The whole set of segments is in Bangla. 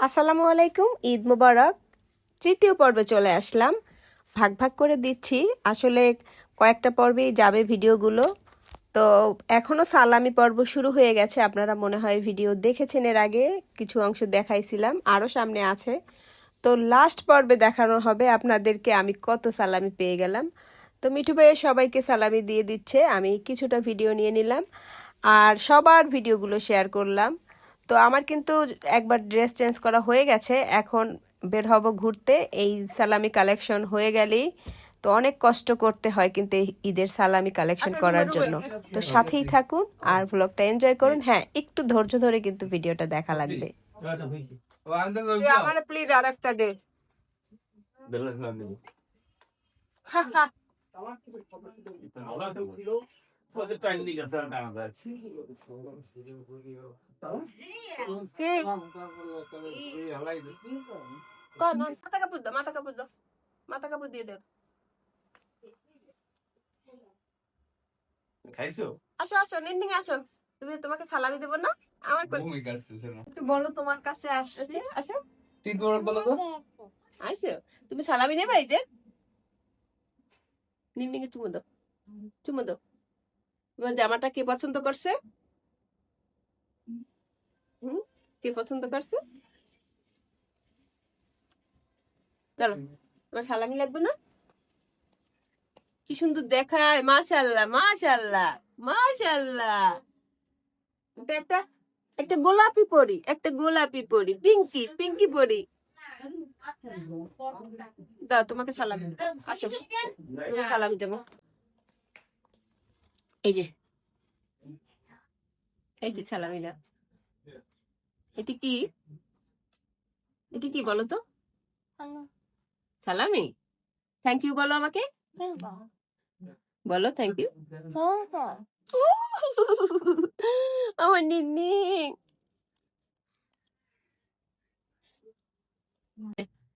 আসসালামু আলাইকুম, ঈদ মুবারক। তৃতীয় পর্বে চলে আসলাম। ভাগ ভাগ করে দিচ্ছি, আসলে কয়েকটা পর্বেই যাবে ভিডিওগুলো। তো এখনও সালামি পর্ব শুরু হয়ে গেছে, আপনারা মনে হয় ভিডিও দেখেছেন, এর আগে কিছু অংশ দেখাইছিলাম, আরও সামনে আছে। তো লাস্ট পর্বে দেখানো হবে আপনাদেরকে আমি কত সালামি পেয়ে গেলাম। তো মিঠু ভাইয়া সবাইকে সালামি দিয়ে দিচ্ছে, আমি কিছুটা ভিডিও নিয়ে নিলাম আর সবার ভিডিওগুলো শেয়ার করলাম। তো আমার কিন্তু একবার ড্রেস চেঞ্জ করা হয়ে গেছে, এখন বের হব ঘুরতে। এই সালামি কালেকশন হয়ে গেলেই তো অনেক কষ্ট করতে হয় কিন্তু এই ঈদের সালামি কালেকশন করার জন্য। তো সাথেই থাকুন আর ব্লগটা এনজয় করুন। হ্যাঁ, একটু ধৈর্য ধরে কিন্তু ভিডিওটা দেখা লাগবে। আমার প্লিজ আর একটা দে। মাথা কাপড় দাও, মাথা কাপড় দাও, মাথা কাপড় দিয়ে দাও। খাইছো? আসো আসো, নিন্দিং আসো। তুমি তোমাকে সালামি দেবো না? আমার ভূমি কাটতেছে না। বলো তোমার কাছে আসছে। আসো তিন বড় বলো তো। আসো, তুমি সালামি নেবে ঈদের? নিন্দিং এ চুমো দাও, চুমো দাও। তোমার জামাটা কে পছন্দ করছে? কে পছন্দ করছে? চলো, তোমার সালামি লাগবে না? কি সুন্দর দেখায়, মাশাআল্লাহ মাশাআল্লাহ মাশাআল্লাহ। একটা একটা গোলাপি পরি, একটা গোলাপি পরি, পিঙ্কি পিঙ্কি পরি। দাও, তোমাকে সালামি দেবো। আসো, তোমাকে সালামি দেবো। এই যে, এই যে সালামি দাও। এটি কি? এটি কি বলো তো? সালামি। থ্যাংক ইউ বলো আমাকে, বলো থ্যাংক ইউ। আমার নিন্নি।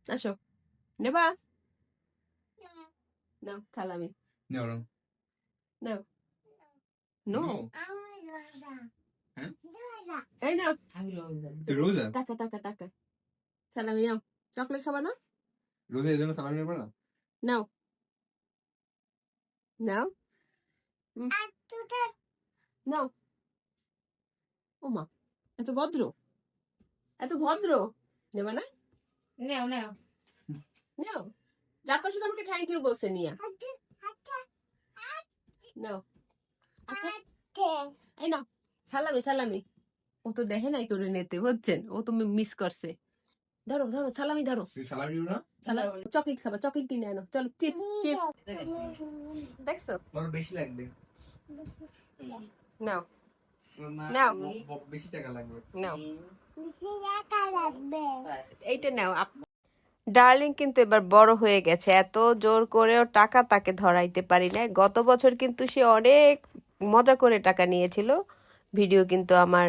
আসো, নেবা? নাও সালামি, নাও নাও। নো, হ্যাঁ? এই নাও রোজা? টাকা টাকা টাকা। সালামি নাও। চকলেট খাবা না? রোজা এই জন্য সালামি নেবে না? নাও নাও নাও। ও মা, এত ভদ্র, এত ভদ্র। নেবা না? নাও নাও নাও। যাত্রা শুধু আমাকে থ্যাংক ইউ বলছে নিয়া। নাও। আচ্ছা, এই নাও সালামি সালামি। ও তো দেখে নাই তোরে নিতে, বুঝছেন? ও তুমি মিস করছে। ধরো ধরো সালামি ধরো। তুই সালামি নিও না? সালামি, চকলেট খাবা, চকলেট কিনে আনো। চলো, চিপস চিপস। দেখছো? তোমার বেশি লাগবে। নাও না, নাও। বেশি টাকা লাগবে। নাও, এইটা নাও। ডার্লিং কিন্তু এবার বড় হয়ে গেছে, এত জোর করেও টাকা তাকে ধরাইতে পারি না। গত বছর কিন্তু সে অনেক মজা করে টাকা নিয়েছিল। ভিডিও কিন্তু আমার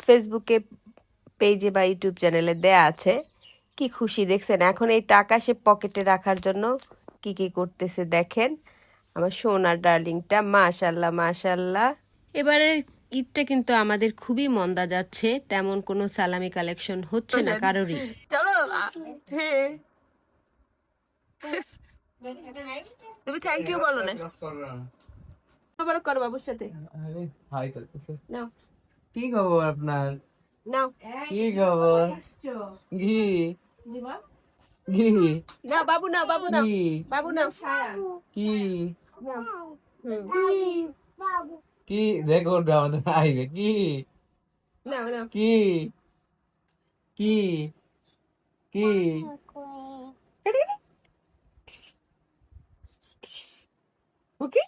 ফেসবুকে পেজে বা ইউটিউব চ্যানেলে দেয়া আছে। কি খুশি দেখছেন, এখন এই টাকা সে পকেটে রাখার জন্য কি কি করতেছে দেখেন। আমার সোনার ডার্লিংটা, মাশাল্লাহ মাশাল্লাহ। এবারে ঈদটা কিন্তু আমাদের খুবই মন্দা যাচ্ছে, তেমন কোনো সালামি কালেকশন হচ্ছে না কারোরই। চলো। হ্যাঁ, তুমি থ্যাংক ইউ বলো না। কাজ করবে না। আবার করো বাবুর সাথে। আরে হাই করতেছে। নাও কি খবর আপনার? নাও কি খবর? ঘি ঘি নাও, বাবু নাও, বাবু নাও, কি বাবু নাও। কি নাও। কি দেখো ওটা আমাদের আইবে কি নাও নাও। কি কি কি ওকে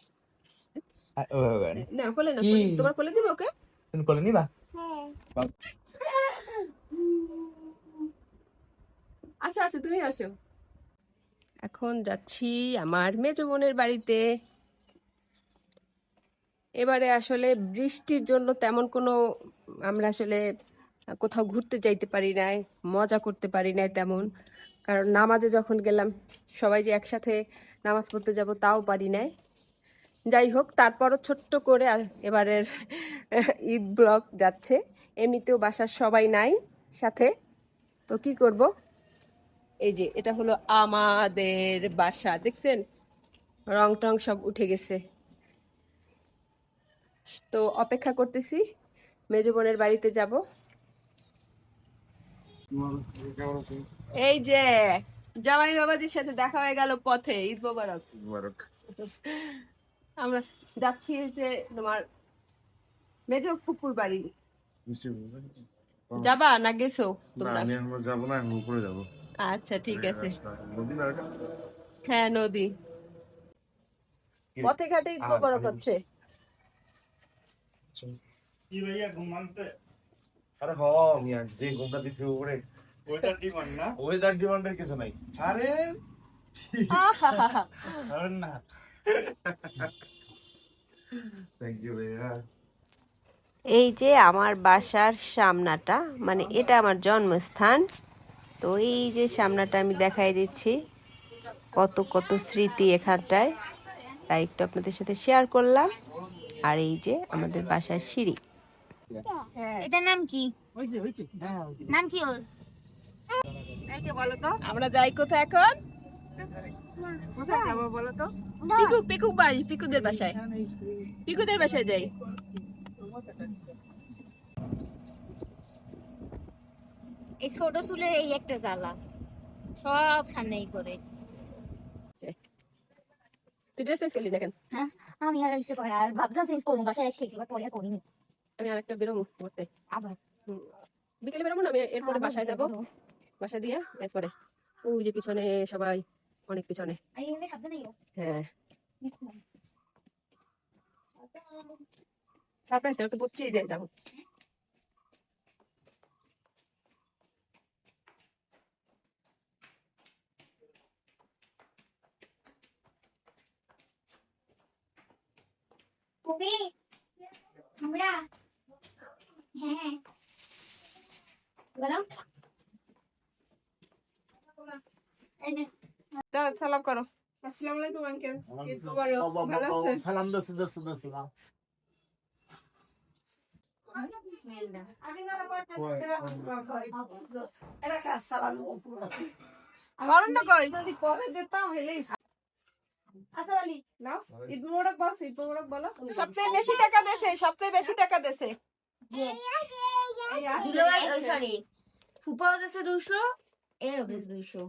ও নাও, কোলে নাও, কি? তোমার কোলে দিবে ওকে? তুমি কোলে নিবা? আসো আসো, তুমি আসো। এখন যাচ্ছি আমার মেজো বোনের বাড়িতে। এবারে আসলে বৃষ্টির জন্য তেমন কোনো, আমরা আসলে কোথাও ঘুরতে যাইতে পারি নাই, মজা করতে পারি নাই তেমন। কারণ নামাজে যখন গেলাম সবাই যে একসাথে নামাজ পড়তে যাব তাও পারি নাই। যাই হোক, তারপরও ছোট্ট করে এবারের ঈদ ব্লগ যাচ্ছে। এমনিতেও বাসার সবাই নাই সাথে, তো কি করব, এই যে এটা হলো আমাদের বাসা, দেখছেন রং টং সব উঠে গেছে। তো অপেক্ষা করতেছি মেজো বোনের বাড়িতে যাব। এই যে জামাই বাবাজির সাথে দেখা হয়ে গেল পথে, ঈদ মোবারক। আমরা যাচ্ছি যে তোমার মেজো ফুপুর বাড়ি। যাবা না গেছো তোমরা? আমি এখন যাবো না, এখন উপরে যাবো। আচ্ছা ঠিক আছে। নদী না এটা? হ্যাঁ নদী, পথে ঘাটে ঈদ মোবারক হচ্ছে। আরে হ মিয়া, যে ঘুমটা দিচ্ছে উপরে ওয়েদার ডিমান্ডের কিছু নাই। আরে আহাহাহা। না, থ্যাংক ইউ ভাইয়া। এই যে আমার বাসার সামনাটা, মানে এটা আমার জন্মস্থান। তো এই যে সামনাটা আমি দেখাই দিচ্ছি, কত কত স্মৃতি এখানটায়, তাই একটু আপনাদের সাথে শেয়ার করলাম। আর এই যে আমাদের বাসার সিঁড়ি। এটার নাম কি? নাম কি ওর? এই যে বলো তো আমরা যাই কোথায় এখন? কোথায় যাবো বলো তো? পিকু বাড়ি, পিকুদের বাসায় যাই। এই ছোট চুলের এই একটা জ্বালা, সব সামনেই করে। তুই ড্রেস চেঞ্জ করলি দেখেন। হ্যাঁ, আমি আর কিছু করে আর ভাবলাম চেঞ্জ করবো, বাসায় থেকে এবার পরে আর করিনি। আমি আরেকটা বেরোবো পড়তে, আবার বিকেলে বেরোবো না, আমি এরপরে বাসায় যাবো। বাসা দিয়ে এরপরে ওই যে পিছনে সবাই, অনেক পিছনে। এই সাবধানে নিও। হ্যাঁ সারপ্রাইজ তো বুঝছেই যে যাবো। কবি আমরা হ্যাঁ গেলাম। এই নে চল সালাম করো। আসসালামু আলাইকুম আঙ্কেল, ভালো আছেন? সালাম দেশ না। করুন না কই যদি পরে দিতাম হইলেই। নাও ঈদ মোবারক বস, ঈদ মোবারক বলো। সবচেয়ে বেশি টাকা দেছে দুলাভাই, ওই সরি ফুপাও দেশে 200, এর দেশে 200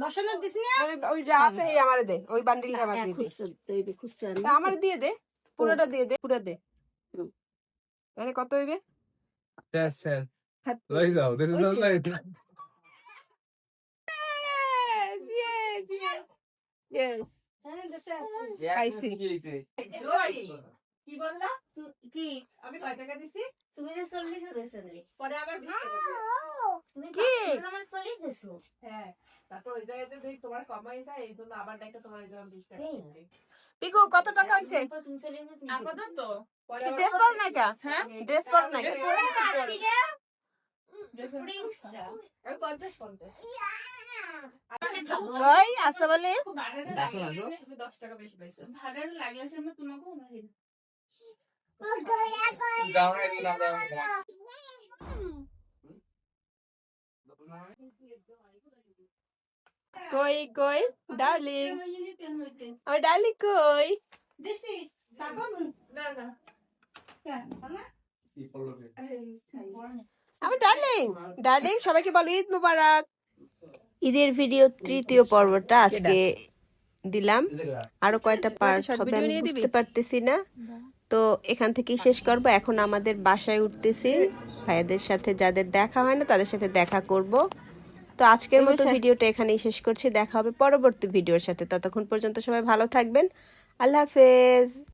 বসানোর দিস না। ওই যা আছে এই আমারে দে, ওই বান্ডিলটা আমার দিয়ে দে, আমার দিয়ে দে, পুরোটা দিয়ে দে, পুরো দে। আরে কত হইবে? Yes, yes. লই যাও, this is all right. Yes. খাইছি। কি বললা? কি আমি কয় টাকা দিছি? তুমি যে 40 দেশে রে, পরে আবার 20 টাকা দিছি। তুমি কি? আমার 40 দেছো। হ্যাঁ, তারপর ওই জায়গাতে দেখি তোমার কমাই যায়, এই জন্য আবার ডাইটা তোমার এই জন্য 20 টাকা এই। দিছি। পিকু কত টাকা হইছে? তুমি চলে গেলে তুমি আপাতত ড্রেস পর নাই কা? হ্যাঁ ড্রেস পর নাই। আমি 50 ওই আসা বলে 10 টাকা বেশি পাইছো। যাও না, এদিকে না, যাও না। কই কই ডার্লিং, আমার ডার্লিং কই? আমার ডার্লিং, ডার্লিং সবাইকে বলো ঈদ মোবারক। ঈদের ভিডিও তৃতীয় পর্বটা আজকে দিলাম, আরো কয়টা পার্ট হবে আমি বুঝতে পারতেছি না। তো এখান থেকেই শেষ করব। এখন আমাদের বাসায় উঠতেছি, ভাইয়াদের সাথে যাদের দেখা হয় না তাদের সাথে দেখা করব। তো আজকের মতো ভিডিওটা এখানেই শেষ করছি, দেখা হবে পরবর্তী ভিডিওর সাথে। ততক্ষণ পর্যন্ত সবাই ভালো থাকবেন, আল্লাহ হাফেজ।